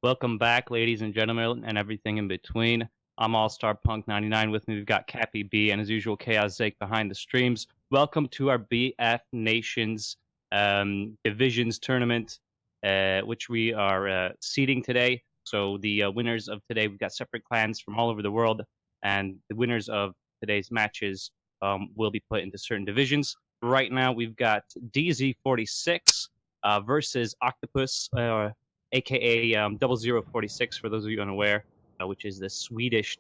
Welcome back, ladies and gentlemen, and everything in between. I'm All-Star Punk 99. With me, we've got Cappy B and, as usual, Chaos Zake behind the streams. Welcome to our BFNations Divisions tournament, which we are seeding today. So the winners of today, we've got separate clans from all over the world, and the winners of today's matches will be put into certain divisions. Right now, we've got DZ46 versus OctapuzZ, aka 0046 for those of you unaware, which is the Swedish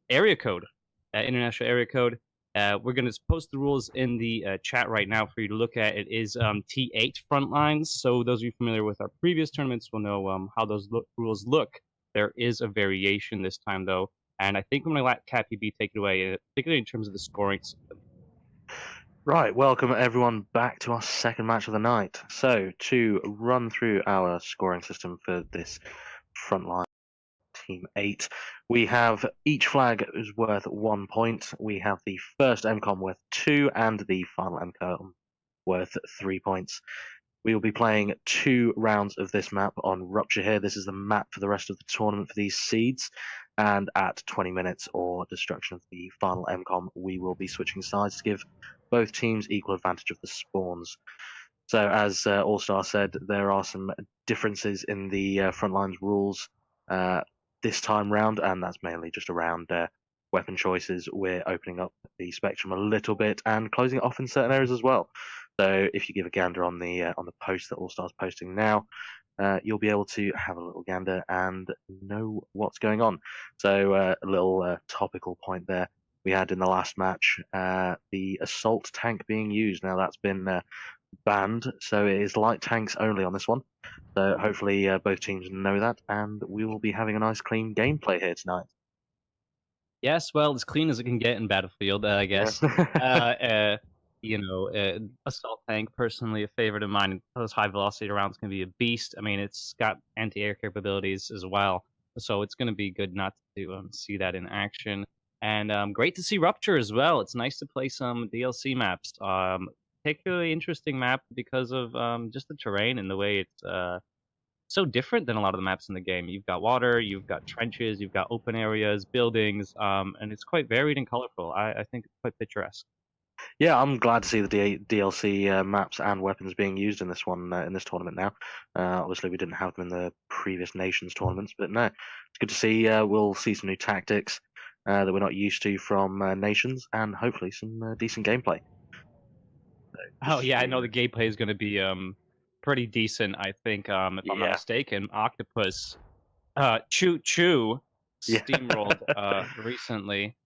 area code, international area code. We're going to post the rules in the chat right now for you to look at. It is T8 Frontlines, so those of you familiar with our previous tournaments will know how those rules look. There is a variation this time, though, and I think I'm going to let Cappy B take it away, particularly in terms of the scoring system. Right, welcome everyone back to our second match of the night. So, to run through our scoring system for this frontline Team 8, we have each flag is worth 1 point. We have the first MCOM worth 2 and the final MCOM worth 3 points. We will be playing 2 rounds of this map on Rupture here. This is the map for the rest of the tournament for these seeds. And at 20 minutes or destruction of the final MCOM, we will be switching sides to give both teams equal advantage of the spawns. So, as All Star said, there are some differences in the Frontlines rules this time round, and that's mainly just around weapon choices. We're opening up the spectrum a little bit and closing it off in certain areas as well. So, if you give a gander on the post that All Star's posting now, you'll be able to have a little gander and know what's going on. So, a little topical point there. We had in the last match the assault tank being used. Now that's been banned, so it is light tanks only on this one. So hopefully both teams know that, and we will be having a nice clean gameplay here tonight. Yes, well, as clean as it can get in Battlefield, I guess. Yeah. Assault tank, personally a favorite of mine. Those high velocity rounds can be a beast. I mean, it's got anti-air capabilities as well, so it's going to be good not to see that in action. And great to see Rupture as well. It's nice to play some DLC maps. Particularly interesting map because of just the terrain and the way it's so different than a lot of the maps in the game. You've got water, you've got trenches, you've got open areas, buildings, and it's quite varied and colorful. I think it's quite picturesque. Yeah, I'm glad to see the DLC maps and weapons being used in this one in this tournament now. Obviously, we didn't have them in the previous Nations tournaments, but no, it's good to see. We'll see some new tactics that we're not used to from Nations, and hopefully some decent gameplay. Oh yeah, I know the gameplay is going to be pretty decent. I think, if I'm not mistaken, OctapuzZ, Choo Choo, steamrolled recently.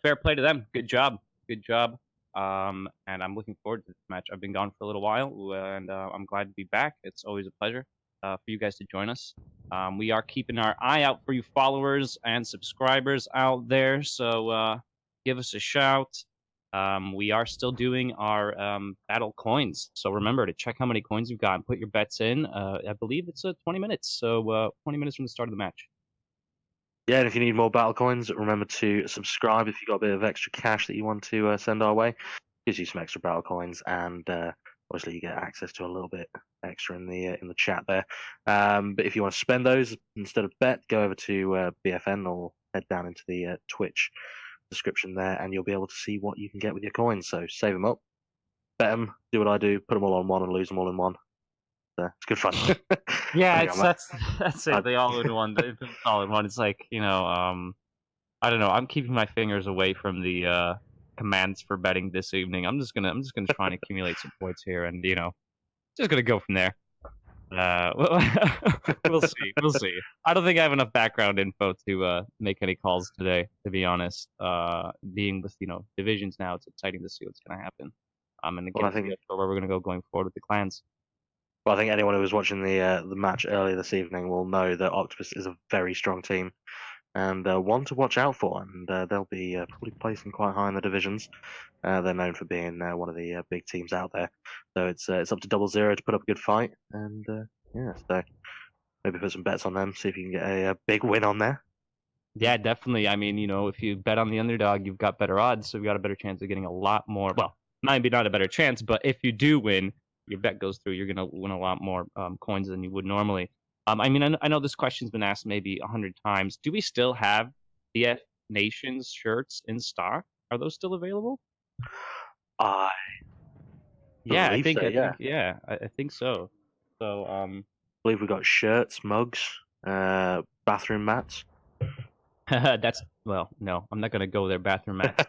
Fair play to them. Good job. And I'm looking forward to this match. I've been gone for a little while, and I'm glad to be back. It's always a pleasure for you guys to join us. We are keeping our eye out for you followers and subscribers out there, so give us a shout. We are still doing our battle coins, so remember to check how many coins you've got and put your bets in. I believe it's 20 minutes, so 20 minutes from the start of the match. Yeah, and if you need more battle coins, remember to subscribe if you've got a bit of extra cash that you want to send our way. Gives you some extra battle coins, and obviously you get access to a little bit extra in the chat there. But if you want to spend those instead of bet, go over to BFN or head down into the Twitch description there, and you'll be able to see what you can get with your coins. So save them up, bet them, do what I do, put them all on one and lose them all in one. It's good fun. Yeah, that's it. They all in one. All in one. It's like, I don't know. I'm keeping my fingers away from the commands for betting this evening. I'm just gonna try and accumulate some points here, and just gonna go from there. We'll see. I don't think I have enough background info to make any calls today, to be honest. Being with divisions now, it's exciting to see what's gonna happen. And again, I think where we're gonna go going forward with the clans. Well, I think anyone who was watching the match earlier this evening will know that OctapuzZ is a very strong team and one to watch out for, and they'll be probably placing quite high in the divisions. They're known for being one of the big teams out there, so it's up to 00 to put up a good fight, and so maybe put some bets on them, see if you can get a big win on there. Yeah, definitely. I mean, if you bet on the underdog, you've got better odds, so you've got a better chance of getting a lot more. Well, maybe not a better chance, but if you do win, your bet goes through, you're going to win a lot more coins than you would normally. I mean, I know this question's been asked maybe 100 times. Do we still have BF Nations shirts in stock? Are those still available? I Yeah, believe so. I Yeah, think yeah, I think so. So, believe we got shirts, mugs, bathroom mats. that's well, no, I'm not gonna go there. Bathroom mats.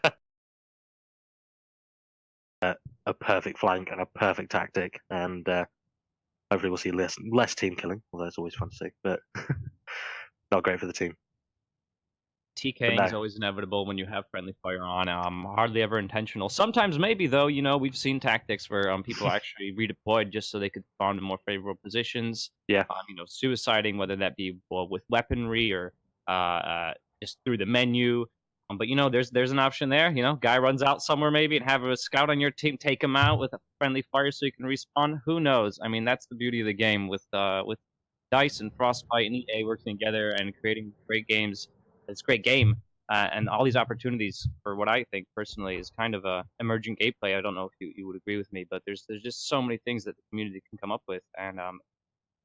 A perfect flank and a perfect tactic, and hopefully we'll see less team killing, although it's always fun to see, but not great for the team. But TKing no, is always inevitable when you have friendly fire on. Hardly ever intentional. Sometimes maybe though. You know, we've seen tactics where people actually redeployed just so they could spawn in more favorable positions. yeah, You know, suiciding, whether that be with weaponry or just through the menu. But you know, there's an option there. You know, guy runs out somewhere maybe and have a scout on your team take him out with a friendly fire so you can respawn. Who knows? I mean, that's the beauty of the game with Dice and Frostbite and EA working together and creating great games. It's a great game, and all these opportunities for what I think personally is kind of a emerging gameplay. I don't know if you would agree with me, but there's just so many things that the community can come up with, and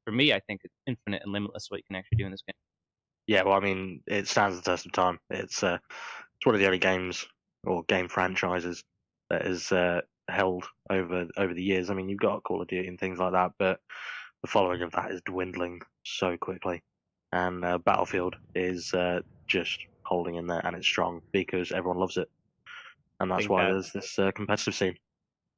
for me, I think it's infinite and limitless what you can actually do in this game. yeah. Well, I mean, it stands the test of time. It's one of the only games or game franchises that is held over the years. I mean, you've got Call of Duty and things like that, but the following of that is dwindling so quickly, and Battlefield is just holding in there, and it's strong because everyone loves it, and I that's think why that there's this competitive scene.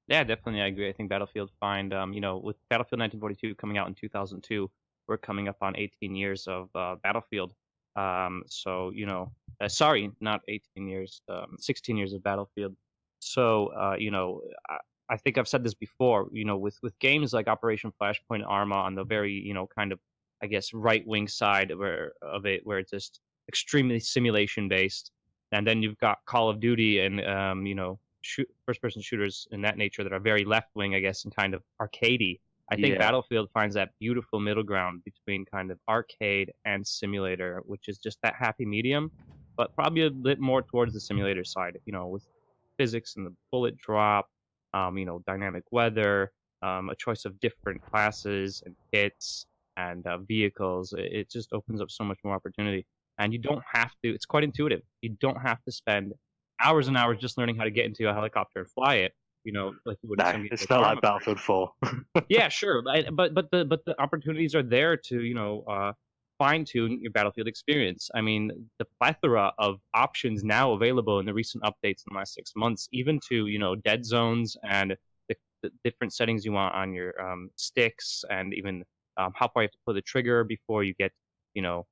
Yeah, definitely, I agree. I think Battlefield find you know, with Battlefield 1942 coming out in 2002, we're coming up on 18 years of Battlefield. So you know, sorry, not 18 years, 16 years of Battlefield. So you know, I think I've said this before. You know, with games like Operation Flashpoint Arma on the very kind of I guess right wing side where it's just extremely simulation based, and then you've got Call of Duty and first person shooters in that nature that are very left wing, I guess, and kind of arcadey. I think Yeah, Battlefield finds that beautiful middle ground between kind of arcade and simulator, which is just that happy medium, but probably a bit more towards the simulator side, you know, with physics and the bullet drop, dynamic weather, a choice of different classes and kits and vehicles. It just opens up so much more opportunity. And you don't have to, it's quite intuitive. You don't have to spend hours and hours just learning how to get into a helicopter and fly it, you know, like you would in no, some games it's like not like Arma. Battlefield 4. Yeah, sure, but the opportunities are there to fine tune your Battlefield experience. I mean, the plethora of options now available in the recent updates in the last 6 months, even to dead zones and the different settings you want on your sticks, and even how far you have to pull the trigger before you get you know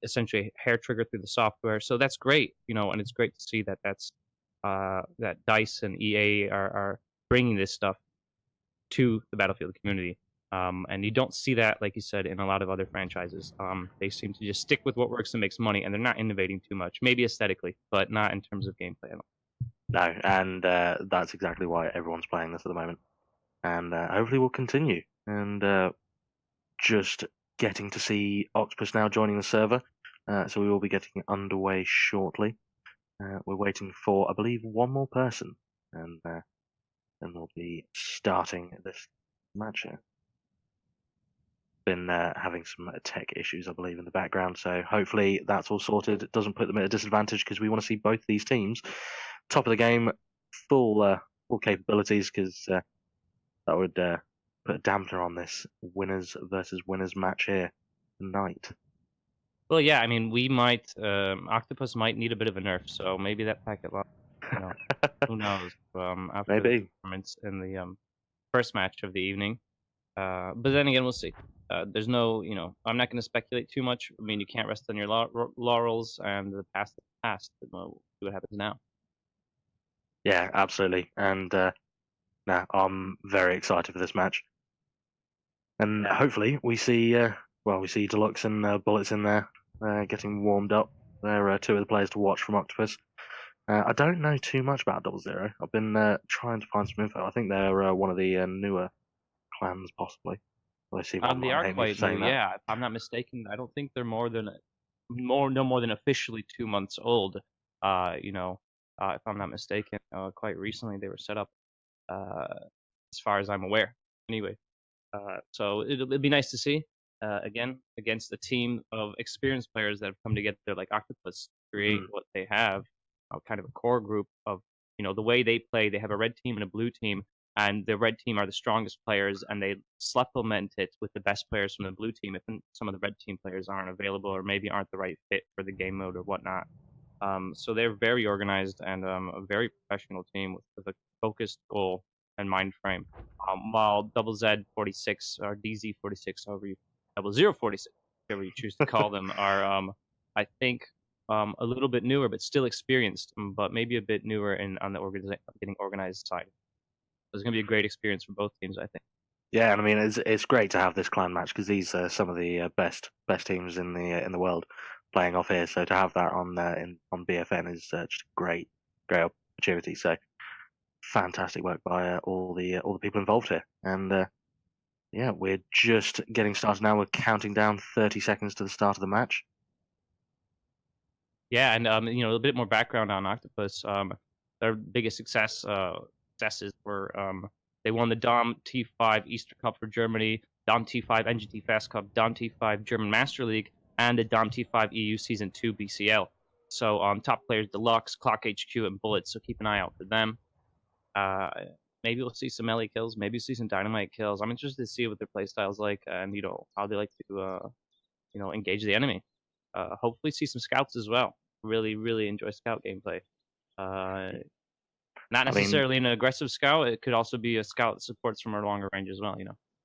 essentially hair trigger through the software. So that's great, and it's great to see that Dice and EA are bringing this stuff to the Battlefield community. And you don't see that, like you said, in a lot of other franchises. They seem to just stick with what works and makes money, and they're not innovating too much. Maybe aesthetically, but not in terms of gameplay. No, and that's exactly why everyone's playing this at the moment, and hopefully we'll continue. And just getting to see OctapuzZ now joining the server, so we will be getting underway shortly. We're waiting for, I believe, one more person, and then we'll be starting this match here. Been having some tech issues, I believe, in the background, so hopefully that's all sorted. It doesn't put them at a disadvantage because we want to see both these teams top of the game, full capabilities, because that would put a dampener on this winners versus winners match here tonight. Well, yeah, I mean, we might OctapuzZ might need a bit of a nerf, so maybe that packet loss, who knows? After the Maybe. performance in the first match of the evening. But then again, we'll see. There's no, I'm not going to speculate too much. I mean, you can't rest on your laurels, and the past is past. We'll see what happens now. Yeah, absolutely. And now I'm very excited for this match. And hopefully we see, we see Deluxe and Bullets in there getting warmed up. They're two of the players to watch from OctapuzZ. I don't know too much about 00. I've been trying to find some info. I think they're one of the newer clans, possibly. Well, I see one They might are hate me for quite new, saying that. yeah. If I'm not mistaken, I don't think they're no more than officially 2 months old. If I'm not mistaken, quite recently they were set up, as far as I'm aware. Anyway, so it'll be nice to see. again against a team of experienced players that have come together like OctapuzZ to create what they have, kind of a core group of, the way they play. They have a red team and a blue team, and the red team are the strongest players, and they supplement it with the best players from the blue team if some of the red team players aren't available or maybe aren't the right fit for the game mode or whatnot. So they're very organized and a very professional team with a focused goal and mind frame. While Double Z46 or DZ46, however you 0046, whatever you choose to call them, are I think a little bit newer but still experienced, but maybe a bit newer on the getting organized side. So it's going to be a great experience for both teams, I think. Yeah, and I mean it's great to have this clan match because these are some of the best teams in the world playing off here. So to have that on BFN is just great opportunity. So fantastic work by all the people involved here. And yeah, we're just getting started now. We're counting down 30 seconds to the start of the match. Yeah, and a bit more background on OctapuzZ. Their biggest successes were they won the Dom T5 Easter Cup for Germany, Dom T5 NGT Fast Cup, Dom T5 German Master League, and the Dom T5 EU Season 2 BCL. So top players Deluxe, Clock HQ, and Bullets. So keep an eye out for them. Maybe we'll see some melee kills, maybe see some dynamite kills. I'm interested to see what their playstyle's like and how they like to engage the enemy. Hopefully see some scouts as well. Really enjoy scout gameplay. Not necessarily an aggressive scout. It could also be a scout that supports from a longer range as well.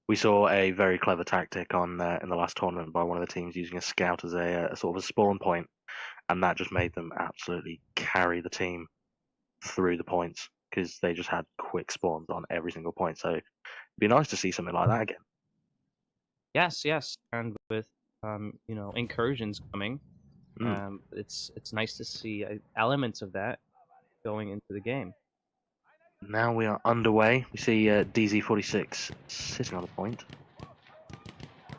We saw a very clever tactic in the last tournament by one of the teams using a scout as a sort of a spawn point, and that just made them absolutely carry the team through the points because they just had quick spawns on every single point. So it'd be nice to see something like that again. Yes, and with incursions coming, it's nice to see elements of that going into the game. Now we are underway. We see DZ46 sitting on the point,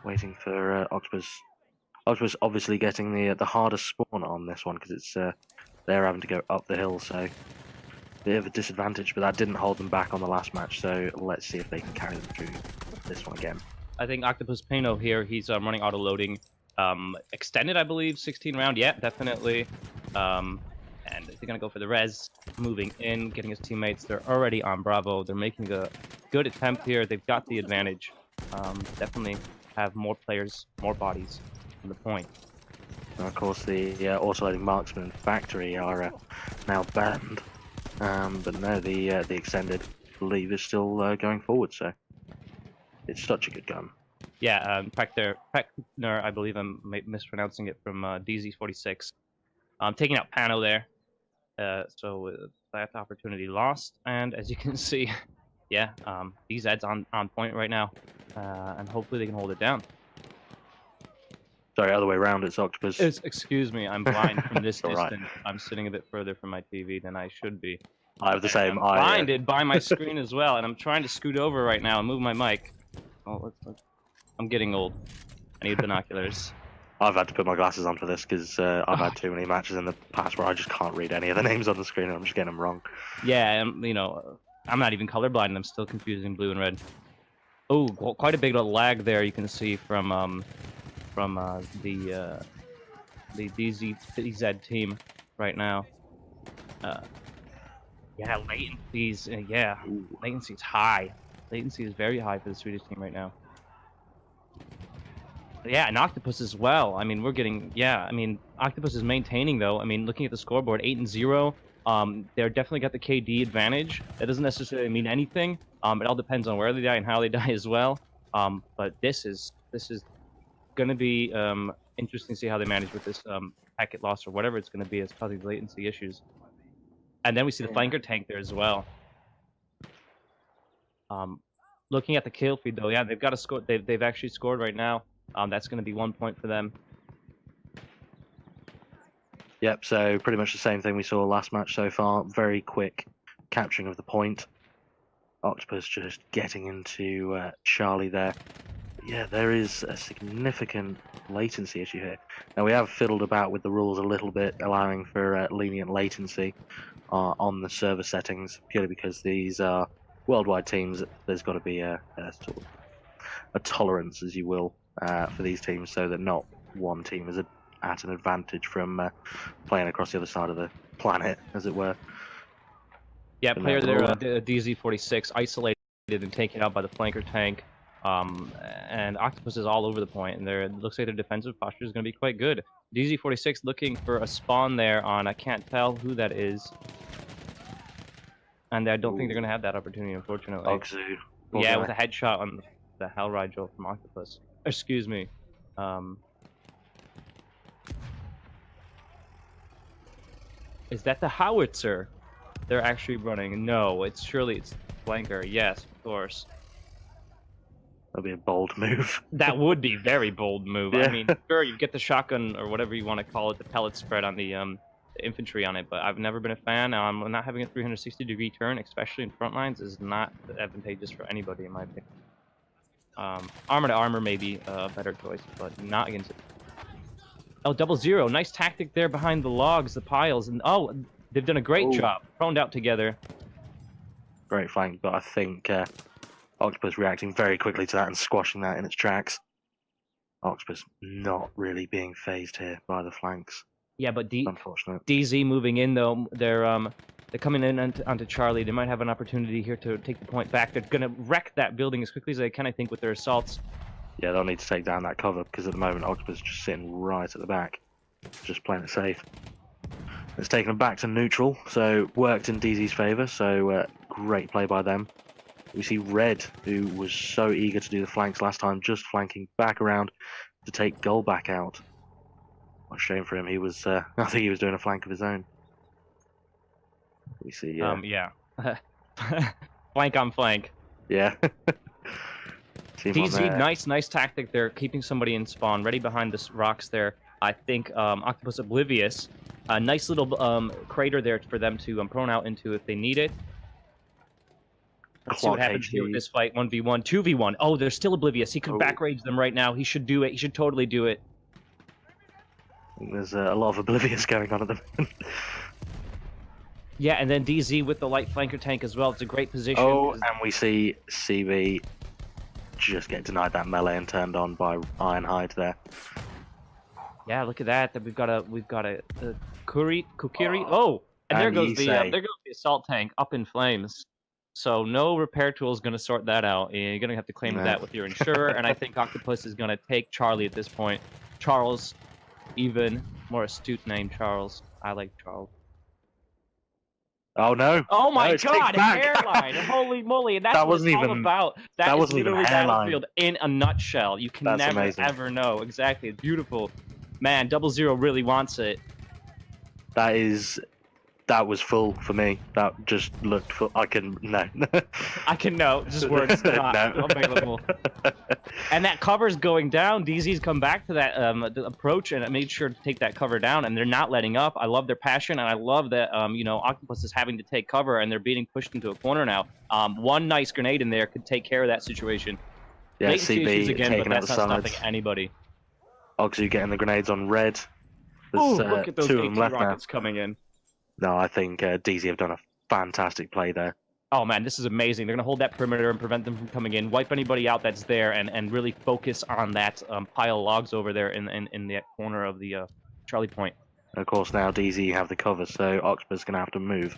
waiting for OctapuzZ. OctapuzZ obviously getting the hardest spawn on this one because it's they're having to go up the hill, so a bit of a disadvantage. But that didn't hold them back on the last match. So let's see if they can carry them through this one again. I think OctapuzZ Pano here. He's running auto loading, extended, I believe, 16 round. Yeah, definitely. And they're gonna go for the res, moving in, getting his teammates. They're already on Bravo. They're making a good attempt here. They've got the advantage. Definitely have more players, more bodies on the point. And of course, the autoloading marksman factory are now banned. But no, the extended leave is still going forward. So it's such a good gun. Yeah, Pekner, I believe I'm mispronouncing it, from DZ46. Taking out Pano there. So that opportunity lost, and as you can see, yeah, DZ's on point right now, and hopefully they can hold it down. Sorry, other way around. It's OctapuzZ. Excuse me, I'm blind from this distance. Right. I'm sitting a bit further from my TV than I should be. I have the same. I'm blinded by my screen as well, and I'm trying to scoot over right now and move my mic. Oh, I'm getting old. I need binoculars. I've had to put my glasses on for this because I've had too many matches in the past where I just can't read any of the names on the screen and I'm just getting them wrong. Yeah, I'm not even colorblind and I'm still confusing blue and red. Oh, quite a big lag there you can see from the DZ team right now. Yeah, latency's high. Latency is very high for the Swedish team right now. Yeah, and OctapuzZ as well. I mean, OctapuzZ is maintaining though. I mean, looking at the scoreboard, 8-0. They're definitely got the KD advantage. That doesn't necessarily mean anything. It all depends on where they die and how they die as well. But this is gonna be interesting to see how they manage with this packet loss or whatever it's gonna be. It's causing latency issues. And then we see the flanker tank there as well. Looking at the kill feed though, yeah, they've got a score. They've actually scored right now. That's going to be 1 point for them. Yep, so pretty much the same thing we saw last match so far. Very quick capturing of the point. OctapuzZ just getting into Charlie there. Yeah, there is a significant latency issue here. Now, we have fiddled about with the rules a little bit, allowing for lenient latency on the server settings, purely because these are worldwide teams. There's got to be a sort of a tolerance, as you will, for these teams, so that not one team is at an advantage from playing across the other side of the planet, as it were. Yeah, And player that there, will, DZ46, isolated and taken out by the flanker tank. And OctapuzZ is all over the point, and it looks like their defensive posture is going to be quite good. DZ46 looking for a spawn there on, I can't tell who that is. And I don't think they're going to have that opportunity, unfortunately. OctapuzZ. Yeah, with a headshot on the Hell Rigel from OctapuzZ. Excuse me. Is that the howitzer they're actually running? No, surely it's flanker. Yes, of course. That'd be a bold move. That would be a very bold move. Yeah. I mean, sure, you get the shotgun or whatever you want to call it, the pellet spread on the infantry on it, but I've never been a fan. Not having a 360-degree turn, especially in Frontlines, is not advantageous for anybody, in my opinion. Armor to armor may be a better choice, but not against it. Oh, 00. Nice tactic there behind the logs, the piles, and oh, they've done a great job. Proned out together. Great flank, but I think OctapuzZ reacting very quickly to that and squashing that in its tracks. OctapuzZ not really being phased here by the flanks. Yeah, but unfortunate. DZ moving in though. They're coming in onto Charlie. They might have an opportunity here to take the point back. They're gonna wreck that building as quickly as they can, I think, with their assaults. Yeah, they'll need to take down that cover because at the moment OctapuzZ is just sitting right at the back, just playing it safe. It's taken them back to neutral, so worked in DZ's favour. So great play by them. We see Red, who was so eager to do the flanks last time, just flanking back around to take Goal back out. What a shame for him. He was, I think he was doing a flank of his own. We see. Yeah. Flank on flank. Yeah. DZ, nice tactic there, keeping somebody in spawn, ready behind the rocks there. I think OctapuzZ oblivious. A nice little crater there for them to prone out into if they need it. Let's see what happens here with this fight. 1v1, 2v1. Oh, they're still oblivious. He could back rage them right now. He should do it. He should totally do it. There's a lot of oblivious going on at the moment. Yeah, and then DZ with the light flanker tank as well. It's a great position. Oh, and we see CB just get denied that melee and turned on by Ironhide there. Yeah, look at that. We've got a Kukiri. Oh, and there goes the assault tank up in flames. So no repair tool is going to sort that out. You're going to have to claim that with your insurer, and I think OctapuzZ is going to take Charlie at this point. Charles, even more astute name, Charles. I like Charles. Oh no! Oh my God! Hairline! Holy moly! And that's that what wasn't it's all even about. That wasn't literally even hairline. Battlefield in a nutshell. You can never ever know exactly. It's beautiful. Man, 00 really wants it. That was full for me. That just looked full. I can no. Just words not available. And that cover's going down. DZ's come back to that approach and made sure to take that cover down, and they're not letting up. I love their passion, and I love that OctapuzZ is having to take cover, and they're being pushed into a corner now. One nice grenade in there could take care of that situation. Yeah, CB again, taking but out that's the not sides. stopping anybody. OctapuzZ getting the grenades on Red. There's look at those 2 of them left rockets now. coming in. No, I think DZ have done a fantastic play there. Oh man, this is amazing. They're going to hold that perimeter and prevent them from coming in, wipe anybody out that's there, and really focus on that pile of logs over there in the corner of the Charlie point. And of course, now DZ have the cover, so OctapuzZ is going to have to move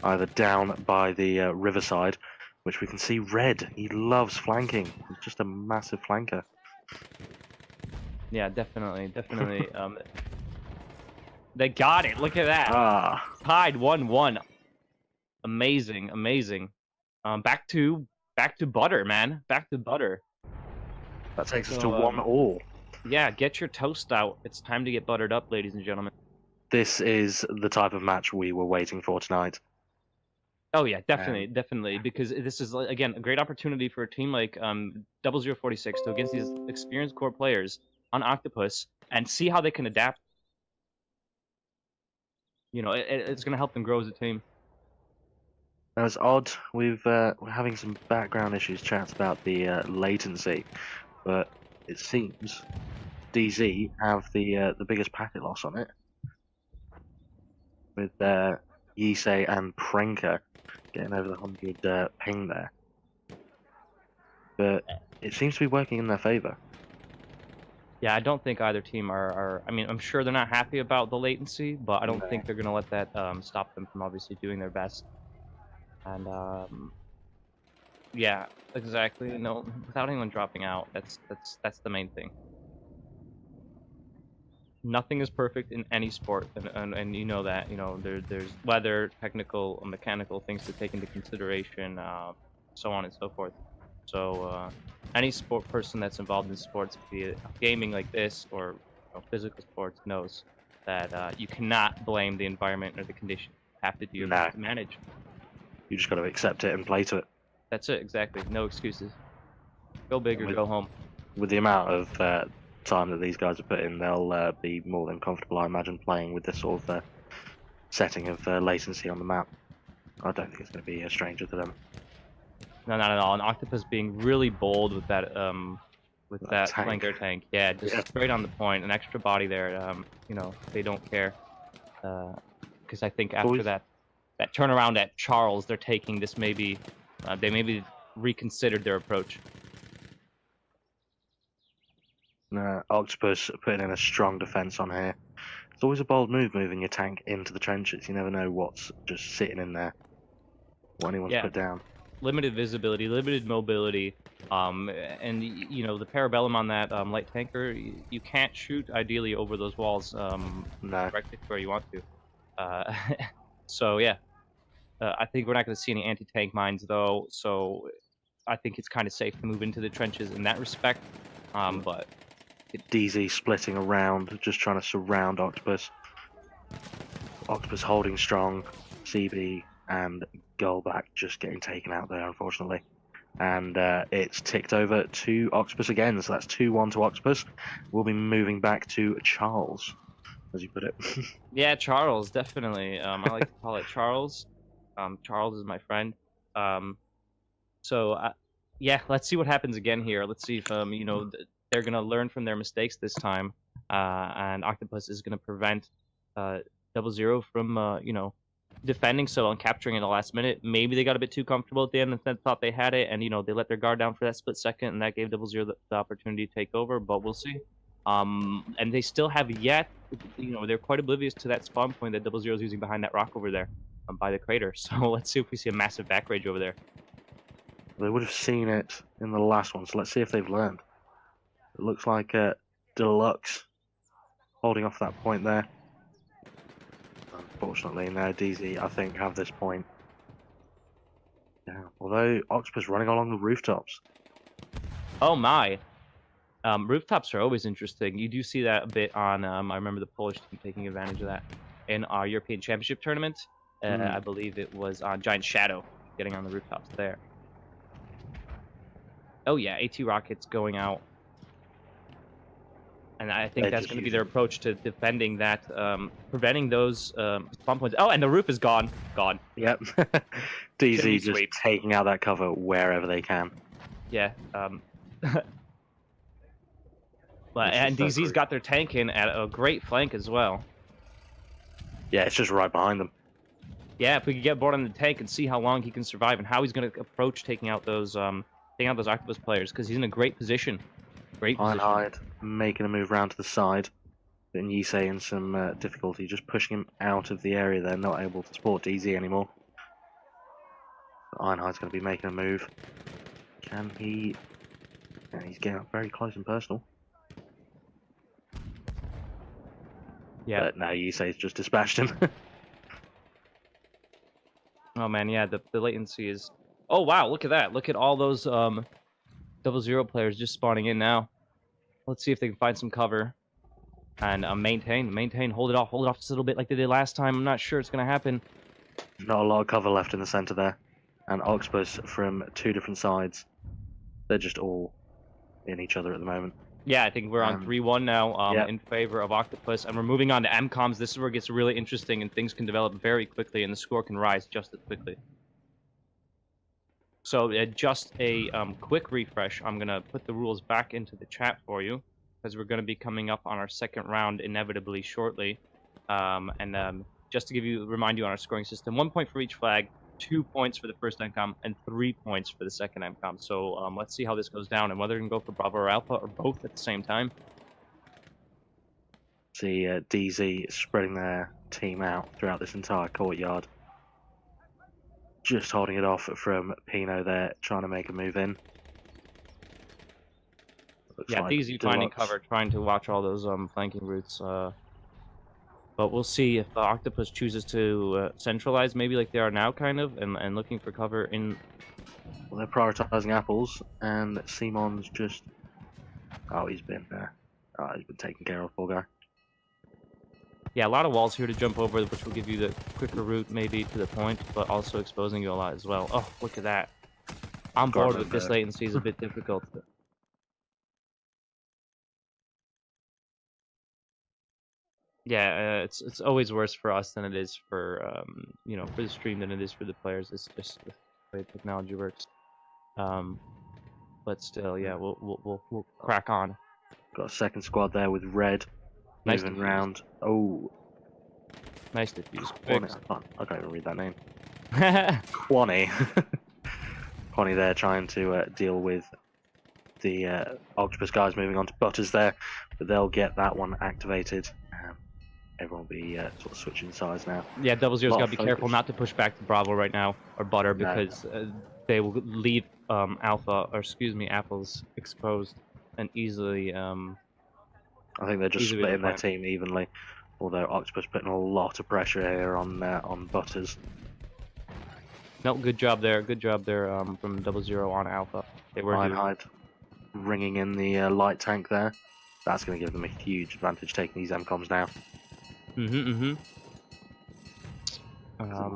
either down by the riverside, which we can see Red. He loves flanking. He's just a massive flanker. Yeah, definitely. They got it. Look at that. Tied 1-1. Amazing. Back to butter, man. Back to butter. That takes us to 1-1. Yeah, get your toast out. It's time to get buttered up, ladies and gentlemen. This is the type of match we were waiting for tonight. Oh yeah, definitely, because this is again a great opportunity for a team like 0046 to against these experienced core players on OctapuzZ and see how they can adapt. It's going to help them grow as a team. Now it's odd. We're having some background issues, chats about the latency, but it seems DZ have the biggest packet loss on it, with Yisei and Prenka getting over the 100 ping there. But it seems to be working in their favor. Yeah, I don't think either team are. I mean, I'm sure they're not happy about the latency, but I don't think they're gonna let that stop them from obviously doing their best. And yeah, exactly. No, without anyone dropping out, that's the main thing. Nothing is perfect in any sport, and you know that. You know, there's weather, technical, mechanical things to take into consideration, so on and so forth. So any sport person that's involved in sports, be it gaming like this or physical sports, knows that you cannot blame the environment or the conditions. You have to do your best to manage. You just got to accept it and play to it. That's it, exactly. No excuses. Go big or go home. With the amount of time that these guys have put in, they'll be more than comfortable, I imagine, playing with this sort of setting of latency on the map. I don't think it's going to be a stranger to them. No, not at all. And OctapuzZ being really bold with that flanker tank. Yeah, just straight on the point. An extra body there. You know, they don't care. Because I think after that turnaround at Charles, they're taking this maybe. They maybe reconsidered their approach. OctapuzZ putting in a strong defense on here. It's always a bold move moving your tank into the trenches. You never know what's just sitting in there. What anyone's put down. Limited visibility, limited mobility, and you know the parabellum on that light tanker. You can't shoot ideally over those walls directly where you want to. So yeah, I think we're not going to see any anti-tank mines though. So I think it's kind of safe to move into the trenches in that respect. But DZ splitting around, just trying to surround OctapuzZ. OctapuzZ holding strong. CB and Goldback just getting taken out there, unfortunately. And it's ticked over to OctapuzZ again, so that's 2-1 to OctapuzZ. We'll be moving back to Charles, as you put it. Yeah, Charles, definitely. I like to call it Charles. Charles is my friend. Yeah, let's see what happens again here. Let's see if you know they're gonna learn from their mistakes this time, and OctapuzZ is gonna prevent 00 from you know, defending so well and capturing in the last minute. Maybe they got a bit too comfortable at the end and thought they had it, and you know they let their guard down for that split second, and that gave 00 the opportunity to take over. But we'll see. And they still have yet, you know, they're quite oblivious to that spawn point that 00 is using behind that rock over there, by the crater. So let's see if we see a massive back rage over there. They would have seen it in the last one, so let's see if they've learned. It looks like Deluxe holding off that point there. Unfortunately, now DZ, I think, have this point. Yeah, although OctapuzZ running along the rooftops. Oh my. Rooftops are always interesting. You do see that a bit on, I remember the Polish team taking advantage of that in our European Championship tournament. I believe it was on Giant Shadow, getting on the rooftops there. Oh yeah, AT rockets going out. And I think that's going to be their approach to defending that, preventing those spawn points. Oh, and the roof is gone. Gone. Yep. DZ just taking out that cover wherever they can. Yeah. And DZ's got their tank in at a great flank as well. Yeah, it's just right behind them. Yeah, if we could get board on the tank and see how long he can survive and how he's going to approach taking out those OctapuzZ players, because he's in a great position. Great position. Ironhide making a move round to the side, but Yisei in some difficulty, just pushing him out of the area. They're not able to support DZ anymore. Ironhide's going to be making a move. Can he? Yeah, he's getting up very close and personal. Yeah. But now Yisei's just dispatched him. Oh man, yeah, the latency is... Oh wow, look at that. Look at all those 00 players just spawning in now. Let's see if they can find some cover. And maintain, hold it off just a little bit like they did last time. I'm not sure it's going to happen. Not a lot of cover left in the center there. And OctapuzZ from two different sides. They're just all in each other at the moment. Yeah, I think we're on 3-1 now in favor of OctapuzZ. And we're moving on to MCOMs. This is where it gets really interesting and things can develop very quickly and the score can rise just as quickly. So just a quick refresh. I'm going to put the rules back into the chat for you, because we're going to be coming up on our second round inevitably shortly. Just to remind you on our scoring system, 1 point for each flag. 2 points for the first MCOM and 3 points for the second MCOM. So let's see how this goes down and whether it can go for Bravo or Alpha or both at the same time. See DZ spreading their team out throughout this entire courtyard. Just holding it off from Pino there, trying to make a move in. Looks Yeah, like DZ finding cover, trying to watch all those flanking routes. But we'll see if OctapuzZ chooses to centralize, maybe like they are now, kind of, and looking for cover in. Well, they're prioritising apples, and Simon's just. Oh, he's been taken care of, poor guy. Yeah, a lot of walls here to jump over, which will give you the quicker route maybe to the point, but also exposing you a lot as well. Oh, look at that. On board with this latency is a bit difficult. Yeah, it's always worse for us than it is for for the stream than it is for the players. It's just the way technology works. But still, yeah, we'll crack on. Got a second squad there with red Nice moving defuse. around. Oh, Nice defuse. I can't even read that name. Quani. Quani there trying to deal with the OctapuzZ guys moving on to Butters there, but they'll get that one activated. Everyone will be sort of switching sides now. Yeah, Double Zero's got to be careful not to push back to Bravo right now, or Butter, because they will leave Apples exposed and easily. I think they're just splitting their team evenly, although OctapuzZ putting a lot of pressure here on Butters. No, good job there. Good job there from Double Zero on Alpha. They were Ironhide ringing in the light tank there. That's going to give them a huge advantage taking these MCOMs down.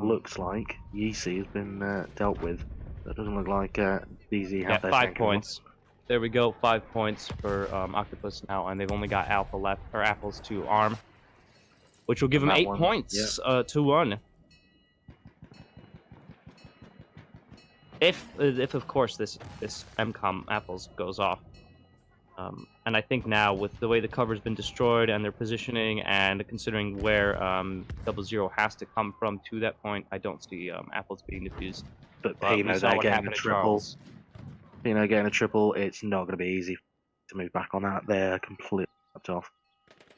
Looks like Yeezy has been dealt with. That doesn't look like DZ have their 5 points. There we go, 5 points for OctapuzZ now, and they've only got Alpha left, or Apples to arm, which will give them 8 points to 1. If of course this MCOM Apples goes off. And I think now, with the way the cover's been destroyed and their positioning, and considering where Double Zero has to come from to that point, I don't see Apples being defused. But Pino there getting a triple. Pino getting a triple, it's not going to be easy to move back on that. They're completely up off.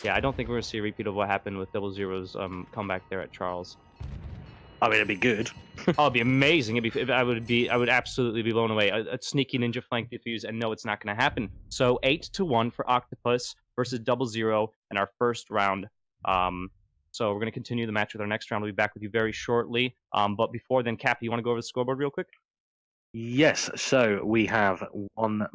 Yeah, I don't think we're going to see a repeat of what happened with Double Zero's comeback there at Charles. I mean, it'd be good. Oh, it'd be amazing. I would absolutely be blown away. A sneaky ninja flank defuse, and no, it's not going to happen. So 8-1 for OctapuzZ versus Double Zero in our first round. So we're going to continue the match with our next round. We'll be back with you very shortly. But before then, Cappy, you want to go over the scoreboard real quick? Yes. So we have one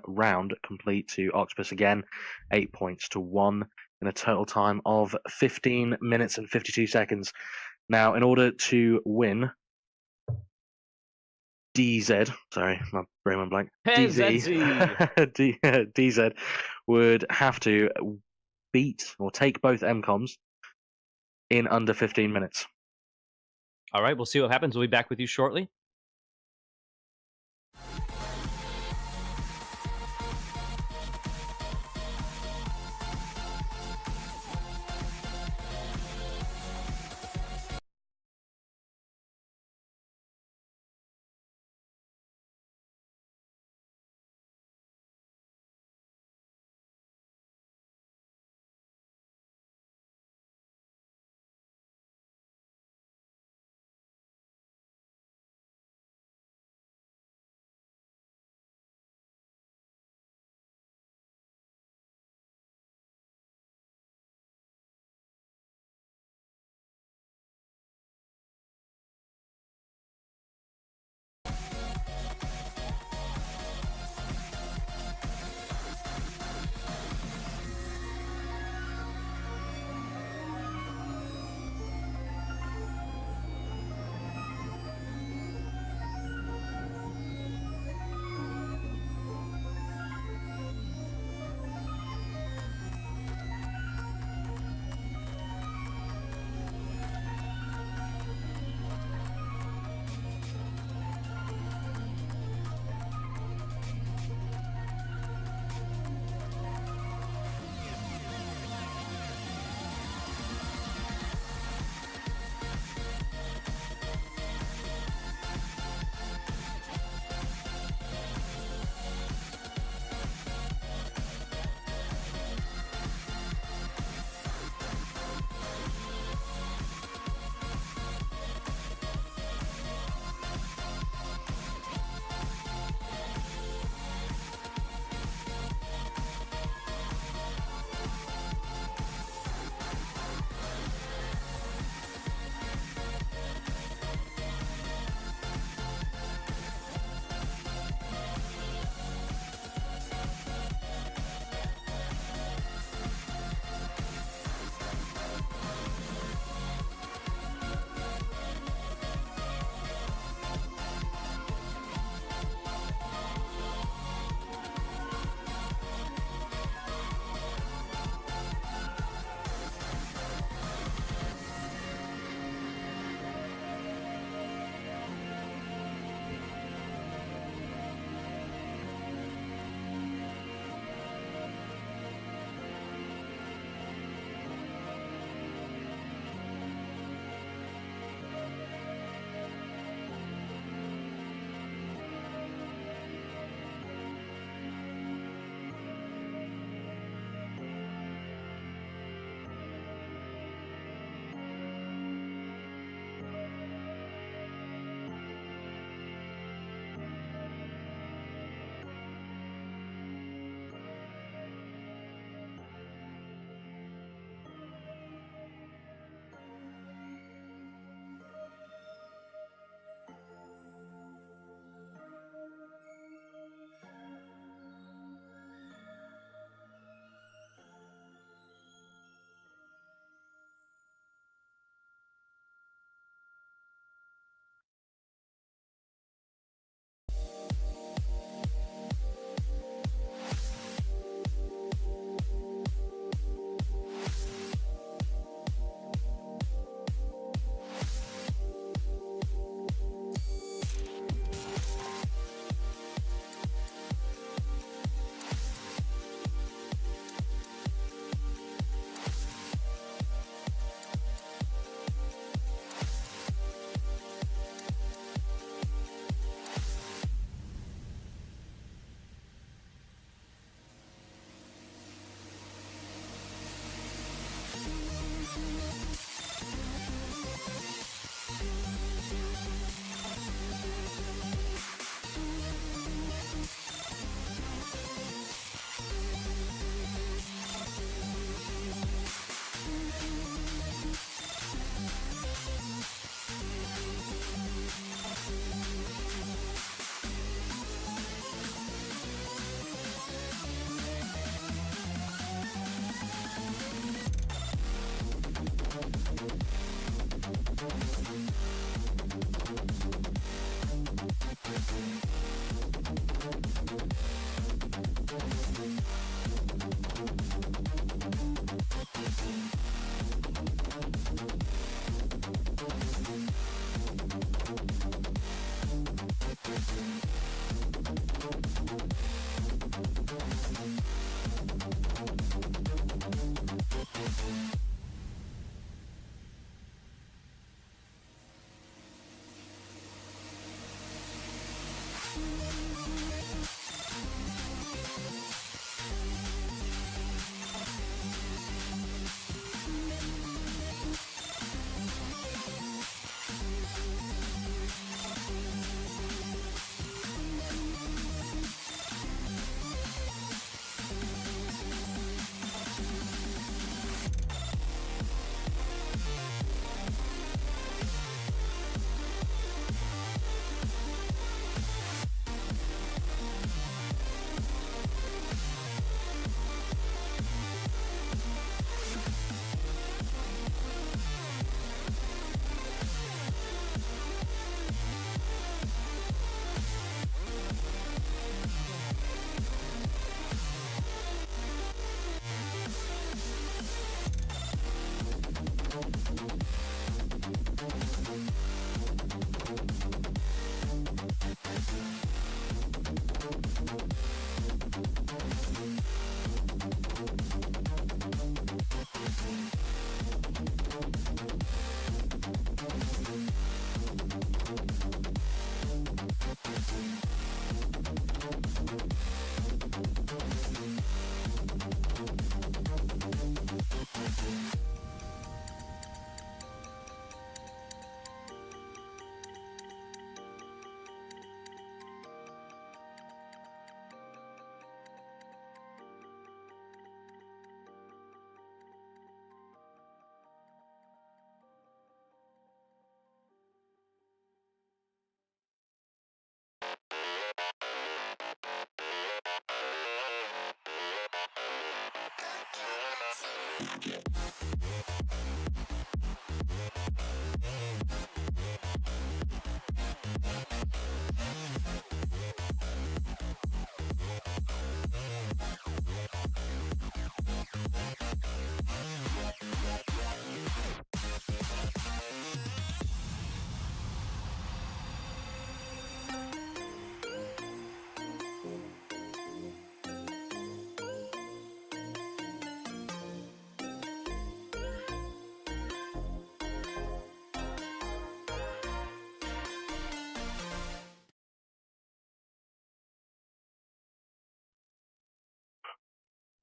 round complete to OctapuzZ again, 8 points to 1 in a total time of 15 minutes and 52 seconds. Now, in order to win, DZ, sorry, my brain went blank. DZ would have to beat or take both MCOMs in under 15 minutes. All right, we'll see what happens. We'll be back with you shortly.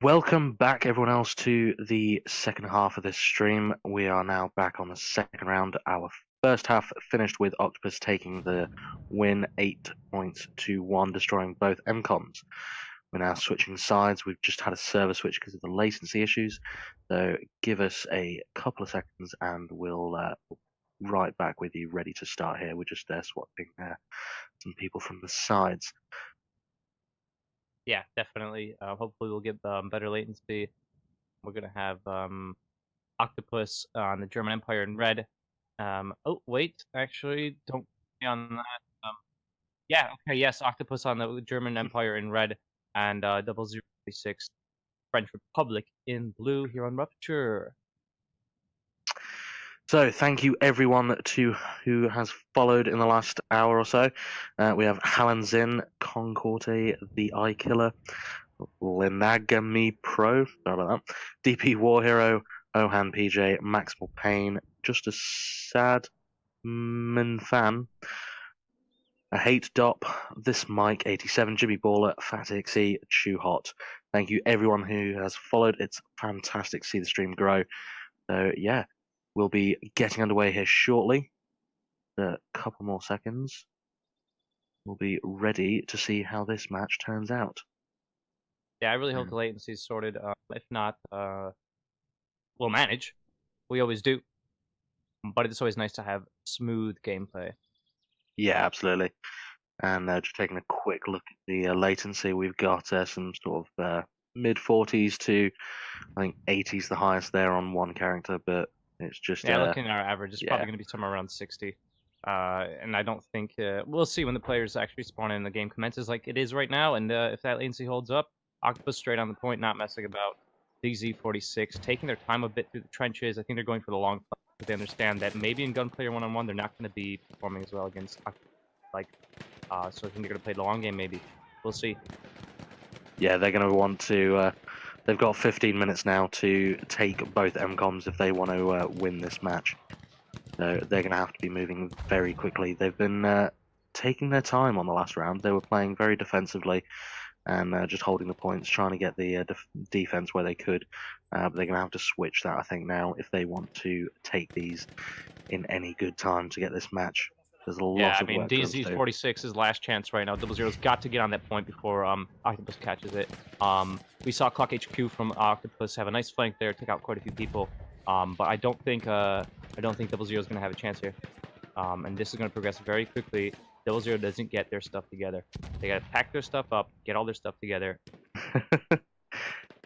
Welcome back, everyone else, to the second half of this stream. We are now back on the second round. Our first half finished with OctapuzZ taking the win, 8 points to 1, destroying both MCOMs. We're now switching sides. We've just had a server switch because of the latency issues. So give us a couple of seconds and we'll right back with you, ready to start here. We're just swapping some people from the sides. Yeah, definitely. Hopefully we'll get better latency. We're going to have OctapuzZ on the German Empire in red. Oh, wait, actually, don't be on that. Yeah, okay, yes, OctapuzZ on the German Empire in red, and DZ46 French Republic in blue here on Rupture. So thank you everyone who has followed in the last hour or so. We have Hallan Zin, Concorte, the Eye Killer, Linagami Pro, sorry about that, DP War Hero, Ohan PJ, Maximal Pain, Just a Sad Fan, A Hate Dop, This Mike 87, Jimmy Baller, Fat Ixie, Chew Hot. Thank you everyone who has followed. It's fantastic to see the stream grow. So yeah, we'll be getting underway here shortly. A couple more seconds. We'll be ready to see how this match turns out. Yeah, I really hope the latency is sorted. If not, we'll manage. We always do. But it's always nice to have smooth gameplay. Yeah, absolutely. And just taking a quick look at the latency, we've got some sort of mid-40s to, I think, 80s the highest there on one character, but it's just... Yeah, looking at our average, it's probably going to be somewhere around 60. And I don't think... we'll see when the players actually spawn in and the game commences like it is right now, and if that latency holds up, OctapuzZ straight on the point, not messing about. DZ46 taking their time a bit through the trenches. I think they're going for the long play because they understand that maybe in gunplayer one-on-one they're not going to be performing as well against so I think they're going to play the long game maybe. We'll see. Yeah, they're going to want to... they've got 15 minutes now to take both MCOMs if they want to win this match. So they're going to have to be moving very quickly. They've been taking their time on the last round. They were playing very defensively and just holding the points, trying to get the defense where they could. But they're going to have to switch that, I think, now if they want to take these in any good time to get this match. There's a lot of work. Yeah, I mean, DZ46 is last chance right now. 00's got to get on that point before OctapuzZ catches it. We saw Clock HQ from OctapuzZ have a nice flank there, take out quite a few people. But I don't think 00's going to have a chance here. And this is going to progress very quickly. 00 doesn't get their stuff together. They got to pack their stuff up, get all their stuff together,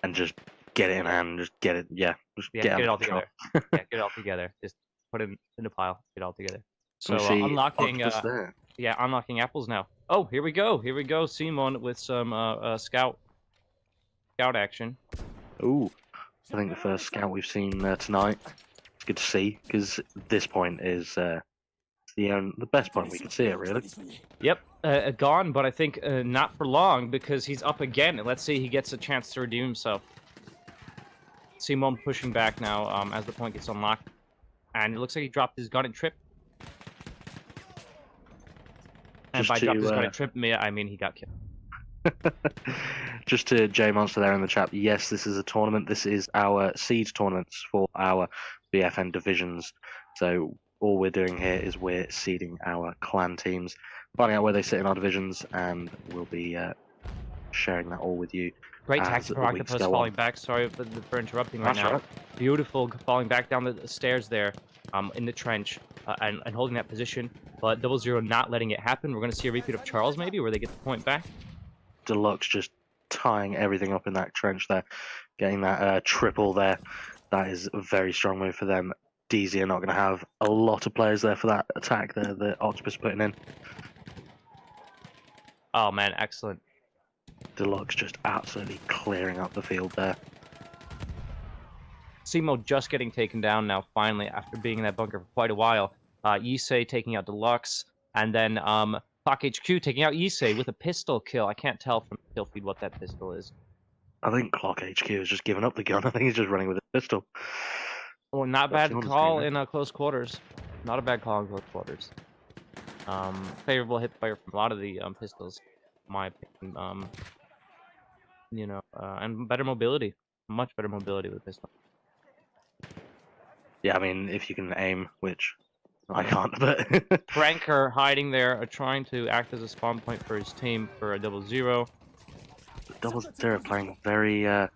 and just get it in hand. Just get it. Yeah, get it all together. Yeah, get it all together. Just put it in a pile. Get it all together. So unlocking, unlocking apples now. Oh, here we go. Here we go. Simon with some scout action. Ooh, I think the first scout we've seen tonight. It's good to see because this point is the best point we can see it, really. Yep, gone, but I think not for long because he's up again. And let's see, he gets a chance to redeem himself. Simon pushing back now as the point gets unlocked, and it looks like he dropped his gun and trip. And by dropped his gun and trip, I mean he got killed. Just to J Monster there in the chat, yes, this is a tournament. This is our seed tournaments for our BFN divisions. So all we're doing here is we're seeding our clan teams, finding out where they sit in our divisions, and we'll be sharing that all with you. Great tactic for OctapuzZ falling back. Sorry for interrupting right now. Right. Beautiful falling back down the stairs there in the trench and holding that position. But 00 not letting it happen. We're going to see a repeat of Charles maybe where they get the point back. Deluxe just tying everything up in that trench there, getting that triple there. That is a very strong move for them. DZ are not going to have a lot of players there for that attack there that OctapuzZ putting in. Oh man, excellent. Deluxe just absolutely clearing up the field there. Simo just getting taken down now, finally, after being in that bunker for quite a while. Yisei taking out Deluxe, and then Clock HQ taking out Yisei with a pistol kill. I can't tell from the kill feed what that pistol is. I think Clock HQ has just given up the gun. I think he's just running with a pistol. Well, not bad call in close quarters. Not a bad call in close quarters. Favorable hip fire from a lot of the pistols, in my opinion. You know, and better mobility. Much better mobility with pistol. Yeah, I mean, if you can aim, which I can't, but... Pranker hiding there, trying to act as a spawn point for his team for a 0-0. 0-0 playing very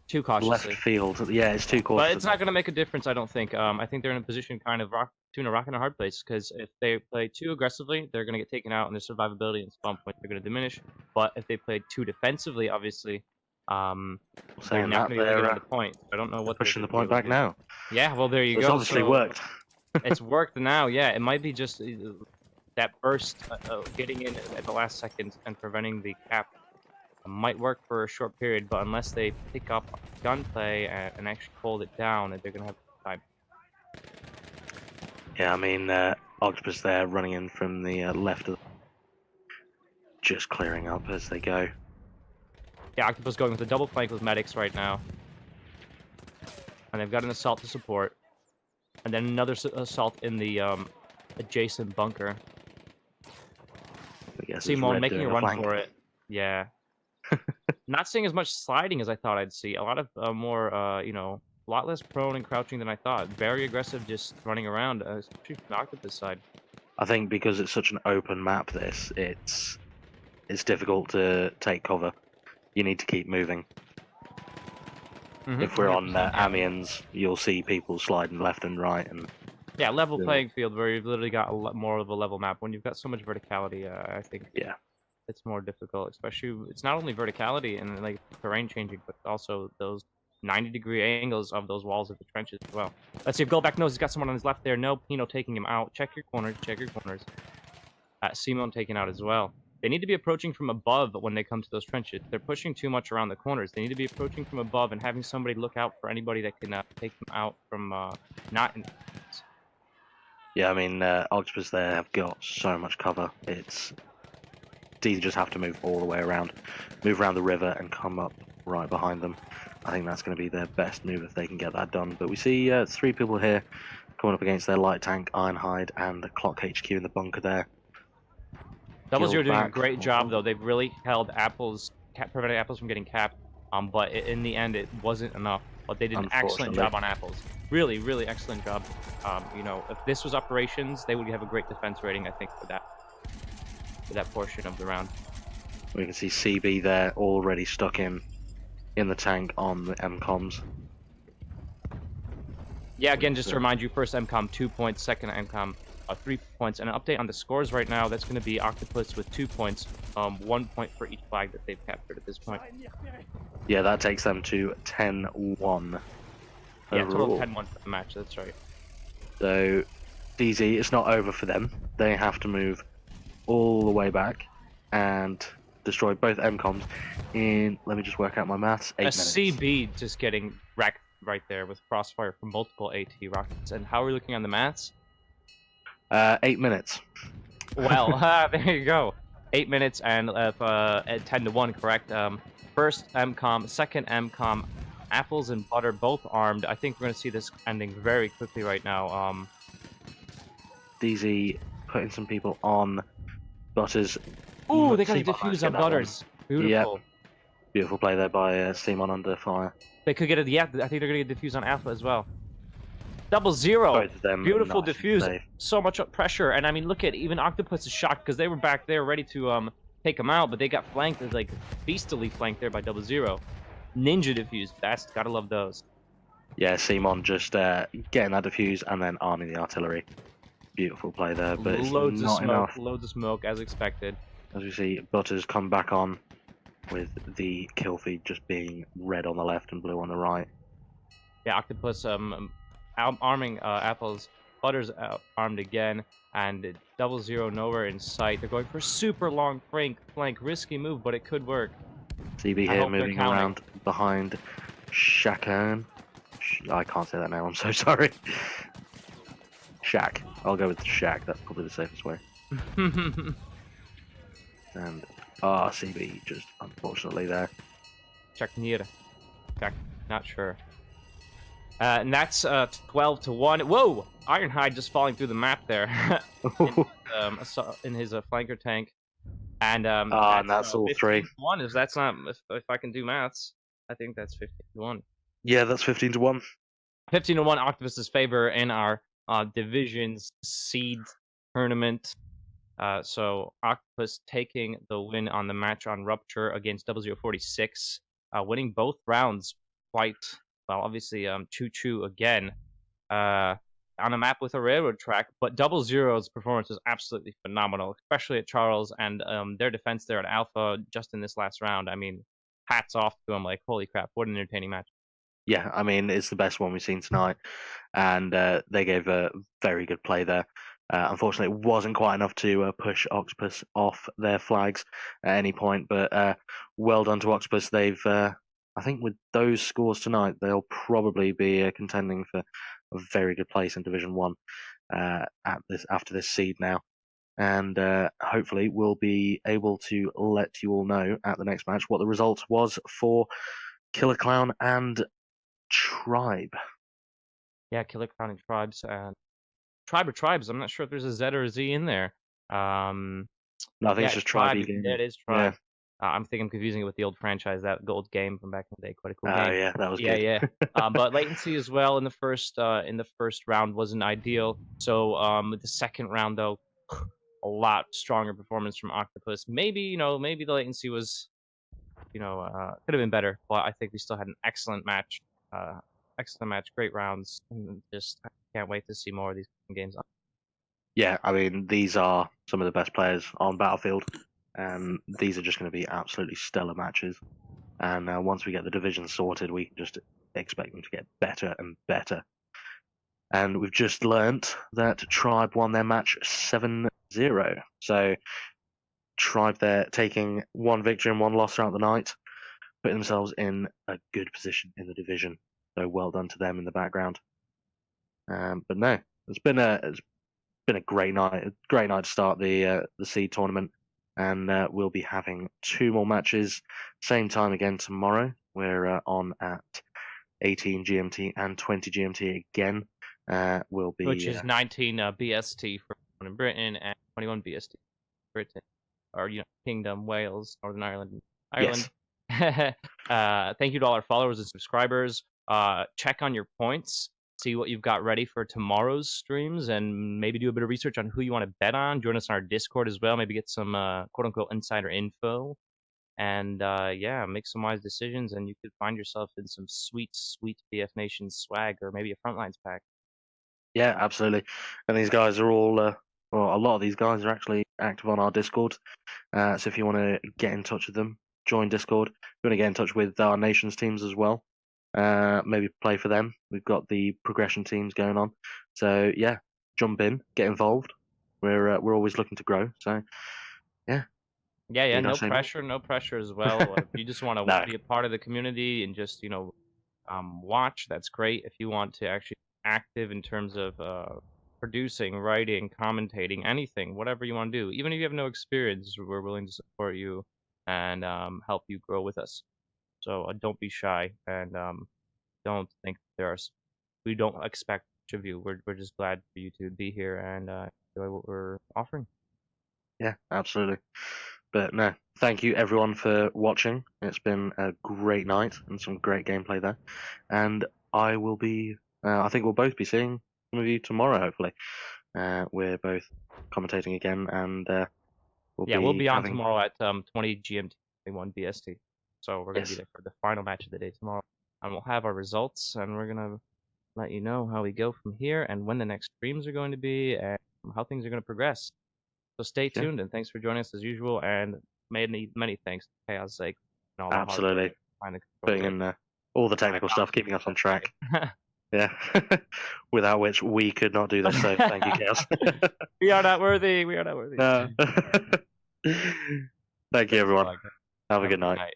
too cautiously. left field. Yeah, it's too cautious. But it's not going to make a difference, I don't think. I think they're in a position kind of between a rock and a hard place, because if they play too aggressively, they're going to get taken out, and their survivability and spawn points are going to diminish. But if they play too defensively, obviously, they're not going to get the point. I don't know what pushing the point back now. Yeah, well, there you go. It's obviously worked. It's worked now, yeah. It might be just that burst getting in at the last second and preventing the cap might work for a short period, but unless they pick up gunplay and actually hold it down, they're going to have time. Yeah, I mean, OctapuzZ there running in from the left of the... just clearing up as they go. Yeah, OctapuzZ going with a double flank with medics right now. And they've got an assault to support. And then another assault in the adjacent bunker. Simon making a run for it. Yeah. Not seeing as much sliding as I thought I'd see. A lot of more, you know, a lot less prone and crouching than I thought. Very aggressive, just running around, especially from the OctapuzZ side. I think because it's such an open map, it's difficult to take cover. You need to keep moving. If we're on Amiens, you'll see people sliding left and right, and yeah, level playing field where you've literally got a lot more of a level map. When you've got so much verticality, I think it's more difficult. Especially, it's not only verticality and like terrain changing, but also those 90-degree angles of those walls of the trenches as well. Let's see if Goldback knows he's got someone on his left there. No, Pino taking him out. Check your corners. Check your corners. Simon taken out as well. They need to be approaching from above when they come to those trenches. They're pushing too much around the corners. They need to be approaching from above and having somebody look out for anybody that can take them out from not in. Yeah, I mean, OctapuzZ there have got so much cover. It's DZ just have to move all the way around, move around the river and come up right behind them. I think that's going to be their best move if they can get that done. But we see 3 people here coming up against their light tank, Ironhide, and the Clock HQ in the bunker there. 0-0 doing a great job, though. They've really held Apples, prevented Apples from getting capped, but in the end, it wasn't enough. But they did an excellent job on Apples. Really, really excellent job. You know, if this was operations, they would have a great defense rating, I think, for that portion of the round. We can see CB there already stuck in the tank on the MCOMs. Yeah, again, just to remind you, first MCOM 2 points, second MCOM 3 points, and an update on the scores right now. That's going to be OctapuzZ with 2 points, 1 point for each flag that they've captured at this point. Yeah, that takes them to 10-1. Yeah, total 10-1 for the match. That's right. So DZ, it's not over for them. They have to move all the way back and destroy both MCOMs in, let me just work out my maths, 8 minutes. CB just getting wrecked right there with crossfire from multiple AT rockets. And how are we looking on the maths? 8 minutes. Well, there you go. 8 minutes and 10-1, correct? First MCOM, second MCOM, Apples and Butter both armed. I think we're going to see this ending very quickly right now. DZ putting some people on Butters. Ooh, they got a defuse on Butters. Beautiful. Yep. Beautiful play there by Simon under fire. They could get it. Yeah, I think they're going to get a defuse on Alpha as well. 0-0. Both of them. Beautiful defuse. So much pressure. And I mean, look at even OctapuzZ is shocked because they were back there ready to take them out, but they got flanked, like beastily flanked there by 0-0. Ninja defuse. That's gotta love those. Yeah, Simon just getting that defuse and then arming the artillery. Beautiful play there, but loads it's not of smoke, enough. Loads of smoke as expected. As we see, Butters come back on with the kill feed just being red on the left and blue on the right. Yeah, OctapuzZ arming Apple's Butter's armed again, and 00 nowhere in sight. They're going for super long flank, risky move, but it could work. CB I here hope they're moving counting. around behind Shakan. I can't say that now, I'm so sorry. Shaq. I'll go with Shaq, that's probably the safest way. And CB just unfortunately there. Check near. Check. Not sure. And that's 12 to 1. Whoa! Ironhide just falling through the map there in his flanker tank. And And that's all 3. 1. If that's not, if I can do maths, I think that's 15 to 1. Yeah, that's 15 to 1. 15 to 1, OctapuzZ's favor in our divisions seed tournament. So OctapuzZ taking the win on the match on Rupture against DZ46, winning both rounds quite well. Obviously, choo-choo again on a map with a railroad track, but 00's performance was absolutely phenomenal, especially at Charles and their defense there at Alpha just in this last round. I mean, hats off to them. Like, holy crap, what an entertaining match. Yeah, I mean, it's the best one we've seen tonight, and they gave a very good play there. Unfortunately, it wasn't quite enough to push OctapuzZ off their flags at any point, but well done to OctapuzZ. They've, I think with those scores tonight, they'll probably be contending for a very good place in Division 1 after this seed now. And hopefully we'll be able to let you all know at the next match what the result was for Killer Clown and Tribe. Yeah, Killer Clown and Tribes. Tribe or Tribes. I'm not sure if there's a Z or a Z in there. No, I think it's just Tribe. Yeah, it is Tribe. Yeah. I'm thinking I'm confusing it with the old franchise, that gold game from back in the day. Quite a cool game. Yeah, that was good. Yeah. But latency as well in the first round wasn't ideal. So the second round though, a lot stronger performance from OctapuzZ. Maybe maybe the latency was could have been better, but I think we still had an excellent match. Great rounds, and just I can't wait to see more of these games. Yeah, I mean, these are some of the best players on Battlefield. These are just going to be absolutely stellar matches. And once we get the division sorted, we can just expect them to get better and better. And we've just learnt that Tribe won their match 7-0. So Tribe there taking 1 victory and 1 loss throughout the night, putting themselves in a good position in the division. So well done to them in the background. But no, it's been a great night. A great night to start the seed tournament, and we'll be having 2 more matches, same time again tomorrow. We're on at 18 GMT and 20 GMT again. Will be which is 19 BST for in Britain and 21 BST Britain, or Kingdom, Wales, Northern Ireland. Yes. Thank you to all our followers and subscribers. Check on your points. See what you've got ready for tomorrow's streams, and maybe do a bit of research on who you want to bet on. Join us on our Discord as well. Maybe get some quote-unquote insider info. And yeah, make some wise decisions, and you could find yourself in some sweet, sweet BF Nations swag, or maybe a Frontlines pack. Yeah, absolutely. And these guys are all, well, a lot of these guys are actually active on our Discord. So if you want to get in touch with them, join Discord. If you want to get in touch with our nations teams as well, maybe play for them. We've got the progression teams going on. So yeah, jump in, get involved. We're always looking to grow. So yeah. Yeah. No pressure as well. If you just want to be a part of the community and just watch, that's great. If you want to actually be active in terms of producing, writing, commentating, anything, whatever you want to do, even if you have no experience, we're willing to support you and help you grow with us. So don't be shy, and don't think we don't expect much of you. We're just glad for you to be here and enjoy what we're offering. Yeah, absolutely. But no, thank you everyone for watching. It's been a great night and some great gameplay there. And I think we'll both be seeing some of you tomorrow, hopefully. We're both commentating again, and we'll be on tomorrow at 20 GMT, 21 BST. So we're going to be there for the final match of the day tomorrow. And we'll have our results, and we're going to let you know how we go from here, and when the next streams are going to be, and how things are going to progress. So stay tuned, and thanks for joining us as usual, and many thanks to qualifier and all the absolutely hard work putting in all the technical stuff, keeping us on track. Yeah, without which we could not do this. So thank you, Chaos. We are not worthy. We are not worthy. Thank you, everyone. Have a good night.